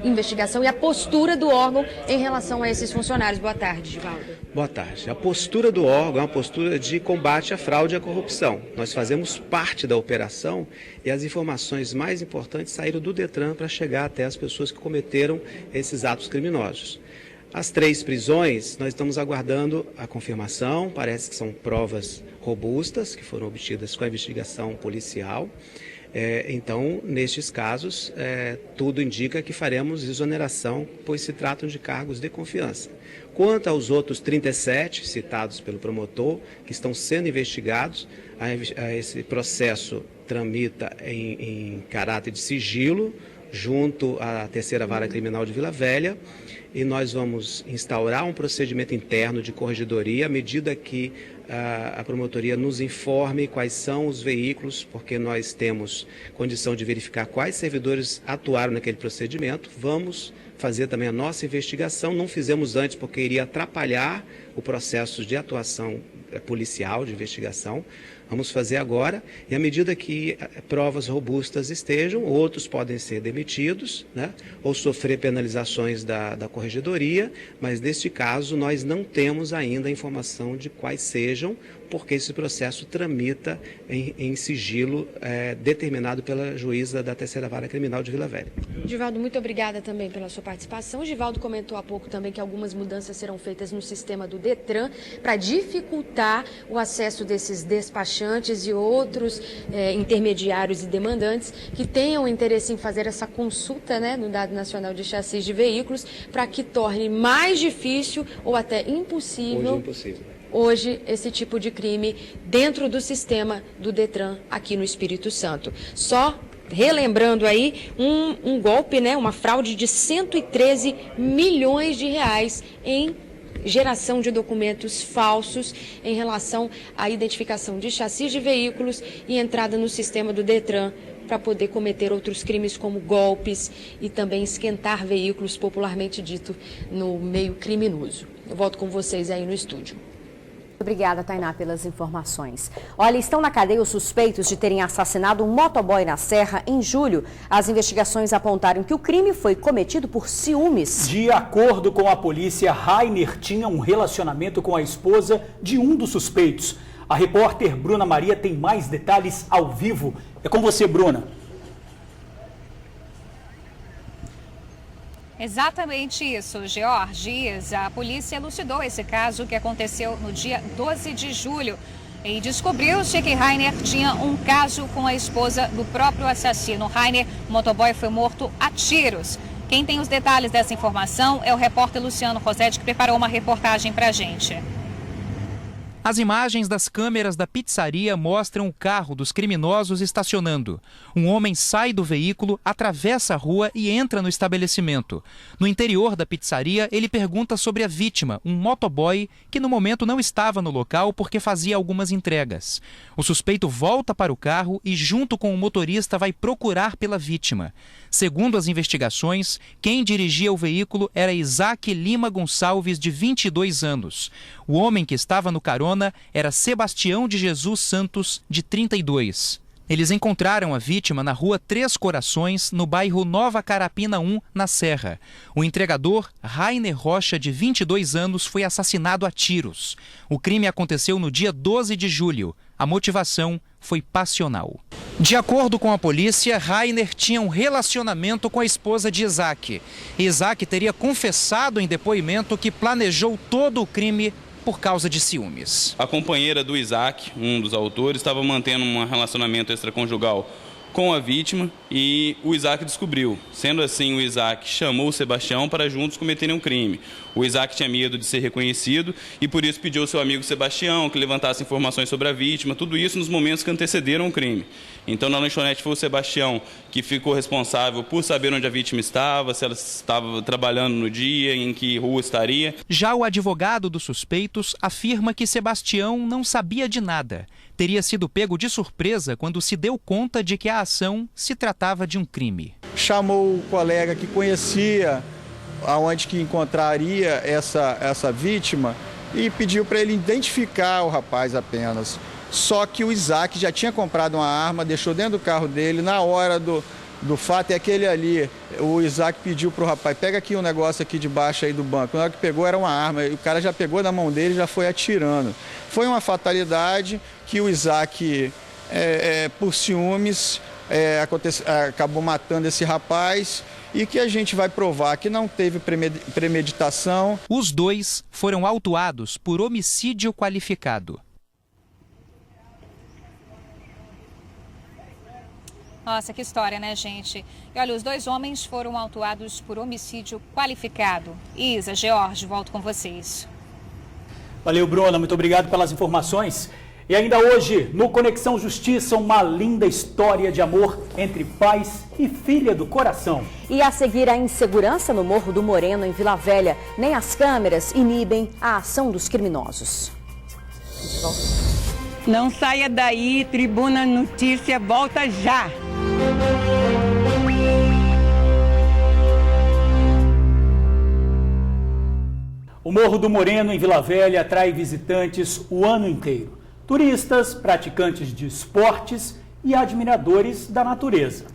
investigação e a postura do órgão em relação a esses funcionários. Boa tarde, Givaldo. Boa tarde. A postura do órgão é uma postura de combate à fraude e à corrupção. Nós fazemos parte da operação e as informações mais importantes saíram do Detran para chegar até as pessoas que cometeram esses atos criminosos. As 3 prisões, nós estamos aguardando a confirmação, parece que são provas robustas que foram obtidas com a investigação policial. Então, nestes casos, tudo indica que faremos exoneração, pois se tratam de cargos de confiança. Quanto aos outros 37 citados pelo promotor, que estão sendo investigados, esse processo tramita em caráter de sigilo, junto à Terceira Vara Criminal de Vila Velha, e nós vamos instaurar um procedimento interno de corregedoria à medida que a promotoria nos informe quais são os veículos, porque nós temos condição de verificar quais servidores atuaram naquele procedimento. Vamos fazer também a nossa investigação, não fizemos antes porque iria atrapalhar o processo de atuação policial, de investigação. Vamos fazer agora, e à medida que provas robustas estejam, outros podem ser demitidos, ou sofrer penalizações da corregedoria, mas neste caso nós não temos ainda a informação de quais sejam, porque esse processo tramita em sigilo determinado pela juíza da Terceira Vara Criminal de Vila Velha. Givaldo, muito obrigada também pela sua participação. Givaldo comentou há pouco também que algumas mudanças serão feitas no sistema do Detran para dificultar o acesso desses despachantes e outros intermediários e demandantes que tenham interesse em fazer essa consulta no Dado Nacional de Chassis de Veículos, para que torne mais difícil ou até impossível hoje esse tipo de crime dentro do sistema do Detran aqui no Espírito Santo. Só relembrando aí um golpe, uma fraude de 113 milhões de reais em geração de documentos falsos em relação à identificação de chassis de veículos e entrada no sistema do Detran para poder cometer outros crimes como golpes e também esquentar veículos, popularmente dito, no meio criminoso. Eu volto com vocês aí no estúdio. Obrigada, Tainá, pelas informações. Olha, estão na cadeia os suspeitos de terem assassinado um motoboy na Serra em julho. As investigações apontaram que o crime foi cometido por ciúmes. De acordo com a polícia, Rainer tinha um relacionamento com a esposa de um dos suspeitos. A repórter Bruna Maria tem mais detalhes ao vivo. É com você, Bruna. Exatamente isso, Georges. A polícia elucidou esse caso que aconteceu no dia 12 de julho e descobriu-se que Rainer tinha um caso com a esposa do próprio assassino. Rainer, o motoboy, foi morto a tiros. Quem tem os detalhes dessa informação é o repórter Luciano Rosetti, que preparou uma reportagem para a gente. As imagens das câmeras da pizzaria mostram o carro dos criminosos estacionando. Um homem sai do veículo, atravessa a rua e entra no estabelecimento. No interior da pizzaria, ele pergunta sobre a vítima, um motoboy que no momento não estava no local porque fazia algumas entregas. O suspeito volta para o carro e, junto com o motorista, vai procurar pela vítima. Segundo as investigações, quem dirigia o veículo era Isaac Lima Gonçalves, de 22 anos. O homem que estava no carona era Sebastião de Jesus Santos, de 32. Eles encontraram a vítima na rua Três Corações, no bairro Nova Carapina 1, na Serra. O entregador, Rainer Rocha, de 22 anos, foi assassinado a tiros. O crime aconteceu no dia 12 de julho. A motivação foi passional. De acordo com a polícia, Rainer tinha um relacionamento com a esposa de Isaac. Isaac teria confessado em depoimento que planejou todo o crime por causa de ciúmes. A companheira do Isaac, um dos autores, estava mantendo um relacionamento extraconjugal com a vítima e o Isaac descobriu. Sendo assim, o Isaac chamou o Sebastião para juntos cometerem um crime. O Isaac tinha medo de ser reconhecido e por isso pediu ao seu amigo Sebastião que levantasse informações sobre a vítima, tudo isso nos momentos que antecederam o crime. Então na lanchonete foi o Sebastião que ficou responsável por saber onde a vítima estava, se ela estava trabalhando no dia, em que rua estaria. Já o advogado dos suspeitos afirma que Sebastião não sabia de nada. Teria sido pego de surpresa quando se deu conta de que a ação se tratava de um crime. Chamou o colega que conhecia aonde que encontraria essa vítima e pediu para ele identificar o rapaz apenas. Só que o Isaac já tinha comprado uma arma, deixou dentro do carro dele. Na hora do fato, é aquele ali, o Isaac pediu para o rapaz, pega aqui um negócio aqui debaixo aí do banco. Na hora que pegou era uma arma, e o cara já pegou da mão dele e já foi atirando. Foi uma fatalidade que o Isaac, por ciúmes, acabou matando esse rapaz e que a gente vai provar que não teve premeditação. Os dois foram autuados por homicídio qualificado. Nossa, que história, né, gente? E olha, os dois homens foram autuados por homicídio qualificado. Isa, George, volto com vocês. Valeu, Bruna, muito obrigado pelas informações. E ainda hoje, no Conexão Justiça, uma linda história de amor entre pais e filha do coração. E a seguir, a insegurança no Morro do Moreno, em Vila Velha. Nem as câmeras inibem a ação dos criminosos. Não saia daí, Tribuna Notícia volta já. O Morro do Moreno, em Vila Velha, atrai visitantes o ano inteiro. Turistas, praticantes de esportes e admiradores da natureza.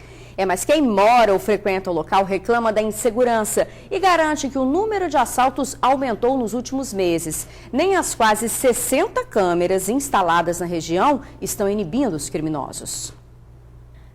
Mas quem mora ou frequenta o local reclama da insegurança e garante que o número de assaltos aumentou nos últimos meses. Nem as quase 60 câmeras instaladas na região estão inibindo os criminosos.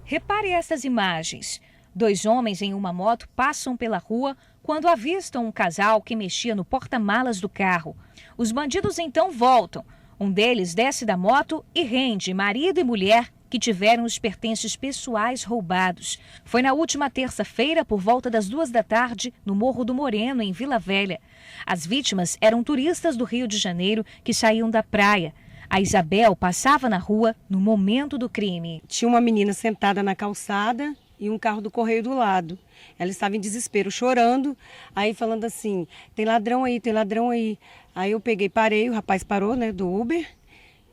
Repare essas imagens. 2 homens em uma moto passam pela rua quando avistam um casal que mexia no porta-malas do carro. Os bandidos então voltam. Um deles desce da moto e rende marido e mulher que tiveram os pertences pessoais roubados. Foi na última terça-feira, por volta das 14h, no Morro do Moreno, em Vila Velha. As vítimas eram turistas do Rio de Janeiro que saíam da praia. A Isabel passava na rua no momento do crime. Tinha uma menina sentada na calçada e um carro do correio do lado. Ela estava em desespero, chorando, aí falando assim, tem ladrão aí, tem ladrão aí. Aí eu peguei, parei, o rapaz parou, né, do Uber.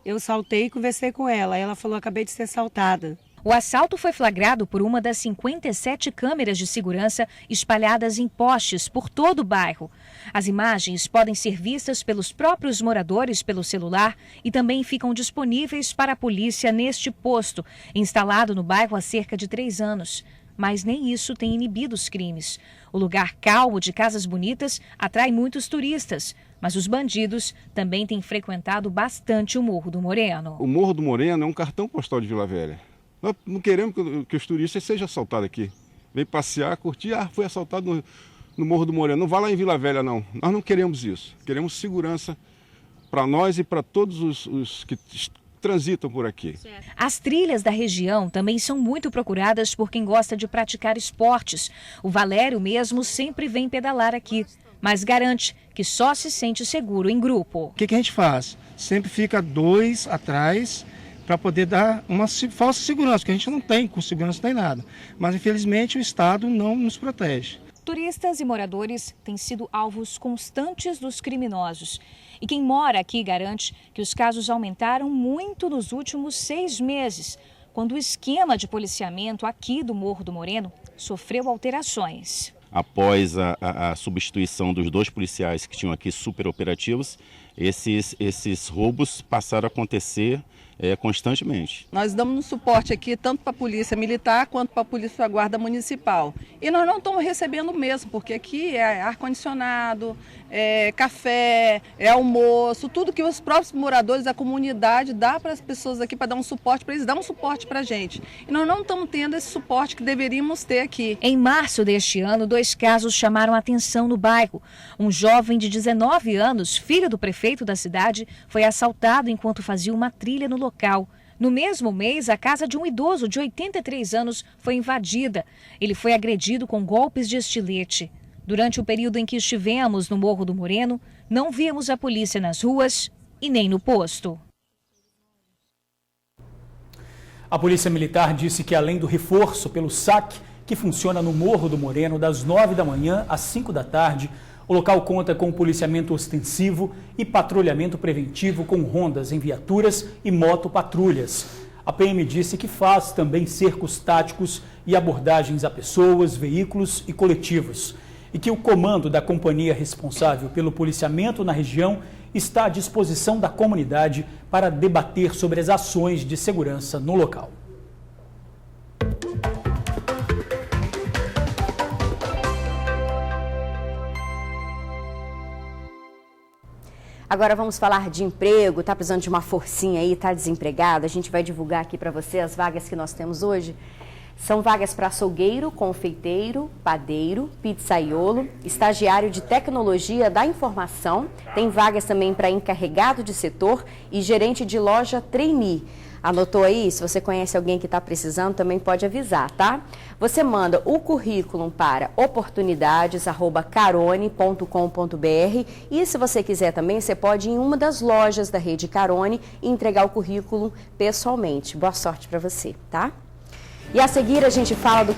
Eu saltei e conversei com ela. Ela falou, acabei de ser assaltada. O assalto foi flagrado por uma das 57 câmeras de segurança espalhadas em postes por todo o bairro. As imagens podem ser vistas pelos próprios moradores pelo celular e também ficam disponíveis para a polícia neste posto, instalado no bairro há cerca de 3 anos. Mas nem isso tem inibido os crimes. O lugar calmo de casas bonitas atrai muitos turistas, mas os bandidos também têm frequentado bastante o Morro do Moreno. O Morro do Moreno é um cartão postal de Vila Velha. Nós não queremos que os turistas sejam assaltados aqui. Vem passear, curtir, foi assaltado no Morro do Moreno. Não vá lá em Vila Velha, não. Nós não queremos isso. Queremos segurança para nós e para todos os que transitam por aqui. As trilhas da região também são muito procuradas por quem gosta de praticar esportes. O Valério mesmo sempre vem pedalar aqui, mas garante que só se sente seguro em grupo. O que a gente faz? sempre fica 2 atrás para poder dar uma falsa segurança, que a gente não tem, com segurança nem nada. Mas infelizmente o Estado não nos protege. Turistas e moradores têm sido alvos constantes dos criminosos. E quem mora aqui garante que os casos aumentaram muito nos últimos 6 meses, quando o esquema de policiamento aqui do Morro do Moreno sofreu alterações. Após a substituição dos 2 policiais que tinham aqui superoperativos, esses roubos passaram a acontecer constantemente. Nós damos um suporte aqui tanto para a Polícia Militar quanto para a Polícia Guarda Municipal. E nós não estamos recebendo mesmo, porque aqui é ar-condicionado, é café, é almoço, tudo que os próprios moradores da comunidade dão para as pessoas aqui para dar um suporte, para eles dar um suporte para a gente. E nós não estamos tendo esse suporte que deveríamos ter aqui. Em março deste ano, 2 casos chamaram a atenção no bairro. Um jovem de 19 anos, filho do prefeito da cidade, foi assaltado enquanto fazia uma trilha no local. No mesmo mês, a casa de um idoso de 83 anos foi invadida. Ele foi agredido com golpes de estilete. Durante o período em que estivemos no Morro do Moreno, não víamos a polícia nas ruas e nem no posto. A Polícia Militar disse que, além do reforço pelo SAC, que funciona no Morro do Moreno das 9 da manhã às 5 da tarde, o local conta com policiamento ostensivo e patrulhamento preventivo com rondas em viaturas e motopatrulhas. A PM disse que faz também cercos táticos e abordagens a pessoas, veículos e coletivos. E que o comando da companhia responsável pelo policiamento na região está à disposição da comunidade para debater sobre as ações de segurança no local. Agora vamos falar de emprego. Tá precisando de uma forcinha aí, tá desempregado? A gente vai divulgar aqui para você as vagas que nós temos hoje. São vagas para açougueiro, confeiteiro, padeiro, pizzaiolo, estagiário de tecnologia da informação. Tem vagas também para encarregado de setor e gerente de loja trainee. Anotou aí? Se você conhece alguém que está precisando, também pode avisar, tá? Você manda o currículo para oportunidades@carone.com.br e se você quiser também, você pode ir em uma das lojas da rede Carone e entregar o currículo pessoalmente. Boa sorte para você, tá? E a seguir a gente fala do...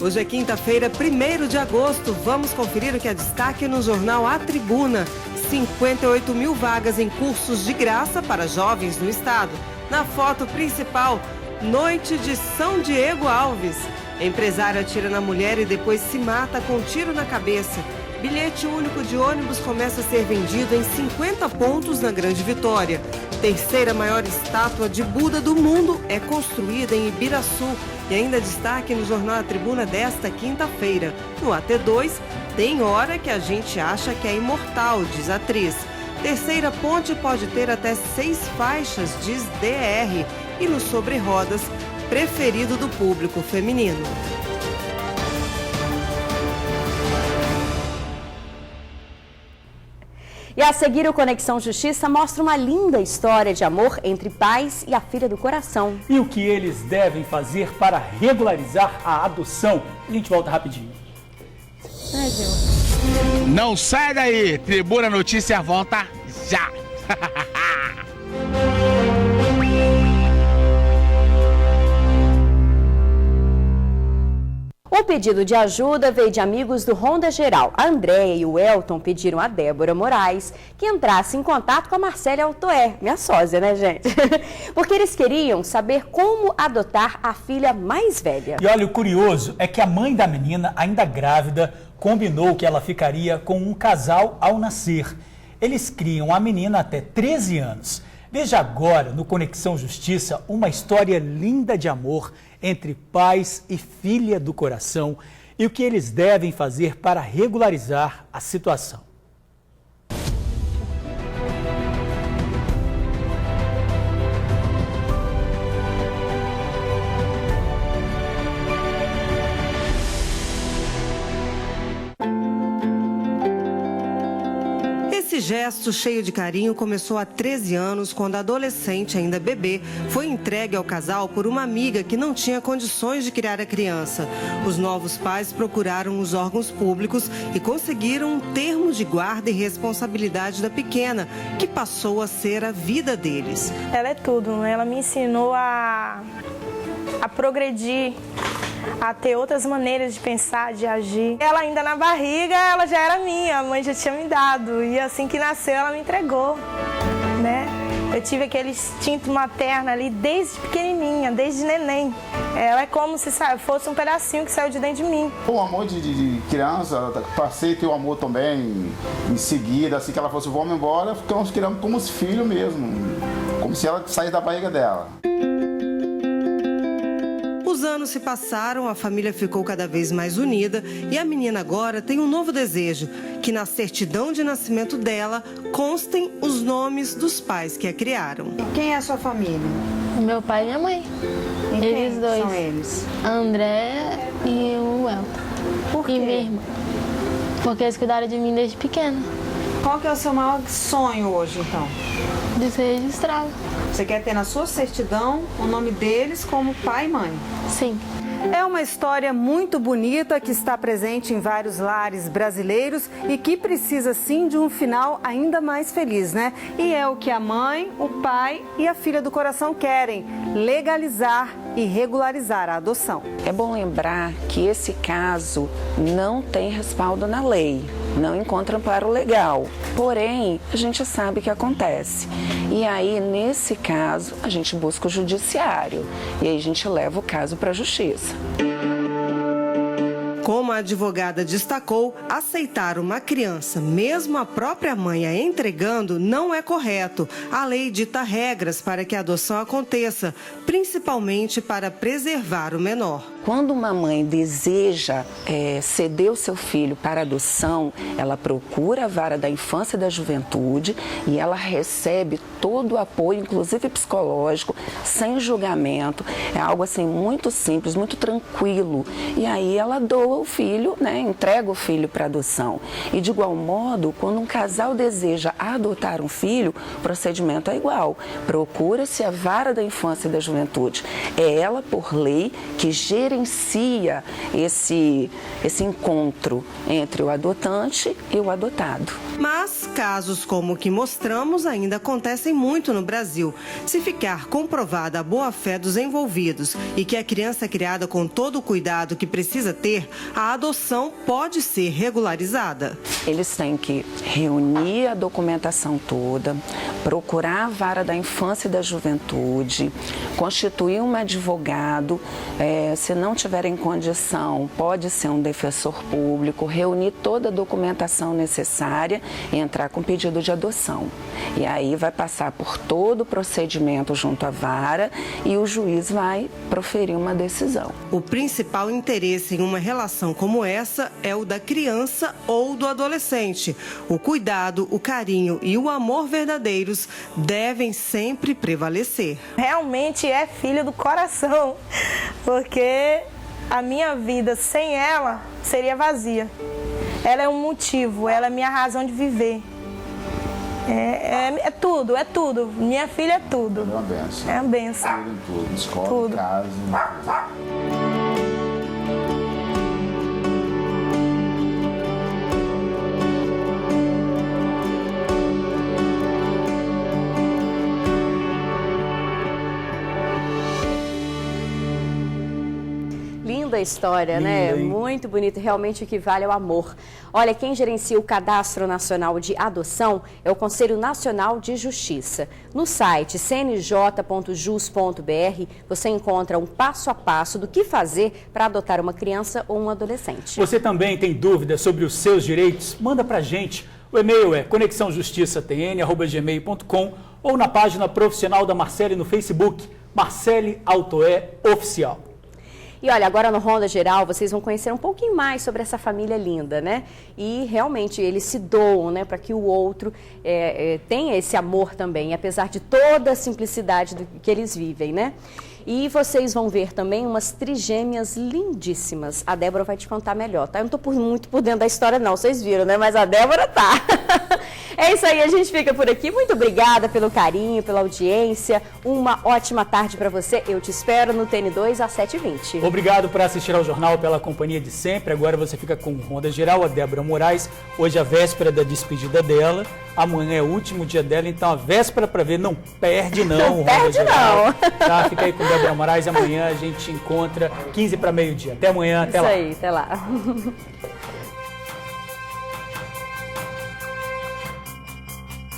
Hoje é quinta-feira, 1º de agosto. Vamos conferir o que é destaque no jornal A Tribuna. 58 mil vagas em cursos de graça para jovens no estado. Na foto principal, noite de São Diego Alves. Empresário atira na mulher e depois se mata com um tiro na cabeça. Bilhete único de ônibus começa a ser vendido em 50 pontos na Grande Vitória. Terceira maior estátua de Buda do mundo é construída em Ibiraçu. E ainda destaque no Jornal A Tribuna desta quinta-feira. No AT2, tem hora que a gente acha que é imortal, diz a atriz. Terceira ponte pode ter até 6 faixas, diz DR. E no Sobre Rodas, preferido do público feminino. E a seguir, o Conexão Justiça mostra uma linda história de amor entre pais e a filha do coração. E o que eles devem fazer para regularizar a adoção. A gente volta rapidinho. Ai, Deus. Não sai daí! Tribuna Notícia volta já! O pedido de ajuda veio de amigos do Ronda Geral. A Andréia e o Elton pediram a Débora Moraes que entrasse em contato com a Marcélia Altoé, minha sósia, né, gente? Porque eles queriam saber como adotar a filha mais velha. E olha, o curioso é que a mãe da menina, ainda grávida, combinou que ela ficaria com um casal ao nascer. Eles criam a menina até 13 anos. Veja agora, no Conexão Justiça, uma história linda de amor entre pais e filha do coração e o que eles devem fazer para regularizar a situação. Esse Esse gesto cheio de carinho começou há 13 anos, quando a adolescente, ainda bebê, foi entregue ao casal por uma amiga que não tinha condições de criar a criança. Os novos pais procuraram os órgãos públicos e conseguiram um termo de guarda e responsabilidade da pequena, que passou a ser a vida deles. Ela é tudo, né? Ela me ensinou a progredir, a ter outras maneiras de pensar, de agir. Ela ainda na barriga, ela já era minha, a mãe já tinha me dado. E assim que nasceu, ela me entregou, né? Eu tive aquele instinto materno ali desde pequenininha, desde neném. Ela é como se fosse um pedacinho que saiu de dentro de mim. O amor de criança, passei a ter o amor também em seguida, assim que ela fosse, vamos embora, ficamos criando como os filhos mesmo, como se ela saísse da barriga dela. Os anos se passaram, a família ficou cada vez mais unida e a menina agora tem um novo desejo, que na certidão de nascimento dela constem os nomes dos pais que a criaram. Quem é a sua família? Meu pai e minha mãe. E eles quem dois. São eles? André e o Elton. Por quê? E minha irmã. Porque eles cuidaram de mim desde pequena. Qual que é o seu maior sonho hoje, então? De ser registrado. Você quer ter na sua certidão o nome deles como pai e mãe? Sim. É uma história muito bonita que está presente em vários lares brasileiros e que precisa sim de um final ainda mais feliz, né? E é o que a mãe, o pai e a filha do coração querem: legalizar e regularizar a adoção. É bom lembrar que esse caso não tem respaldo na lei, não encontra amparo legal. Porém, a gente sabe o que acontece. E aí, nesse caso, a gente busca o judiciário e aí a gente leva o caso para a justiça. Como a advogada destacou, aceitar uma criança, mesmo a própria mãe a entregando, não é correto. A lei dita regras para que a adoção aconteça, principalmente para preservar o menor. Quando uma mãe deseja ceder o seu filho para adoção, ela procura a vara da infância e da juventude e ela recebe todo o apoio, inclusive psicológico, sem julgamento. É algo assim muito simples, muito tranquilo. E aí ela doa o filho, né, entrega o filho para adoção. E de igual modo, quando um casal deseja adotar um filho, o procedimento é igual. Procura-se a vara da infância e da juventude. É ela, por lei, que gerencia esse encontro entre o adotante e o adotado. Mas casos como o que mostramos ainda acontecem muito no Brasil. Se ficar comprovada a boa-fé dos envolvidos e que a criança é criada com todo o cuidado que precisa ter, a adoção pode ser regularizada. Eles têm que reunir a documentação toda, procurar a vara da infância e da juventude, constituir um advogado, se não tiverem condição, pode ser um defensor público, reunir toda a documentação necessária e entrar com pedido de adoção. E aí vai passar por todo o procedimento junto à vara e o juiz vai proferir uma decisão. O principal interesse em uma relação como essa é o da criança ou do adolescente. O cuidado, o carinho e o amor verdadeiros devem sempre prevalecer. Realmente é filha do coração, porque a minha vida sem ela seria vazia. Ela é um motivo, ela é minha razão de viver. É tudo, é tudo. Minha filha é tudo. É uma benção. É uma benção. Tudo em tudo, escola, tudo. Casa, tudo. Linda história, Linda, né? hein? Muito bonita, realmente o que vale é o amor. Olha, quem gerencia o Cadastro Nacional de Adoção é o Conselho Nacional de Justiça. No site cnj.jus.br você encontra um passo a passo do que fazer para adotar uma criança ou um adolescente. Você também tem dúvidas sobre os seus direitos? Manda pra gente. O e-mail é conexãojustiçatn@gmail.com ou na página profissional da Marcele no Facebook, Marcele Altoé Oficial. E olha, agora no Ronda Geral vocês vão conhecer um pouquinho mais sobre essa família linda, né? E realmente eles se doam, né, para que o outro tenha esse amor também, apesar de toda a simplicidade do que eles vivem, né? E vocês vão ver também umas trigêmeas lindíssimas. A Débora vai te contar melhor, tá? Eu não tô muito por dentro da história não, vocês viram, né? Mas a Débora tá. É isso aí, a gente fica por aqui. Muito obrigada pelo carinho, pela audiência. Uma ótima tarde para você. Eu te espero no TN2 às 7h20. Obrigado por assistir ao jornal, pela companhia de sempre. Agora você fica com Ronda Geral, a Débora Moraes. Hoje é a véspera da despedida dela. Amanhã é o último dia dela, então a véspera para ver, não perde não. Não perde não. Tá, fica aí com Débora Moraes. Amanhã a gente encontra 15 para meio-dia. Até amanhã, até lá. Isso aí, até lá.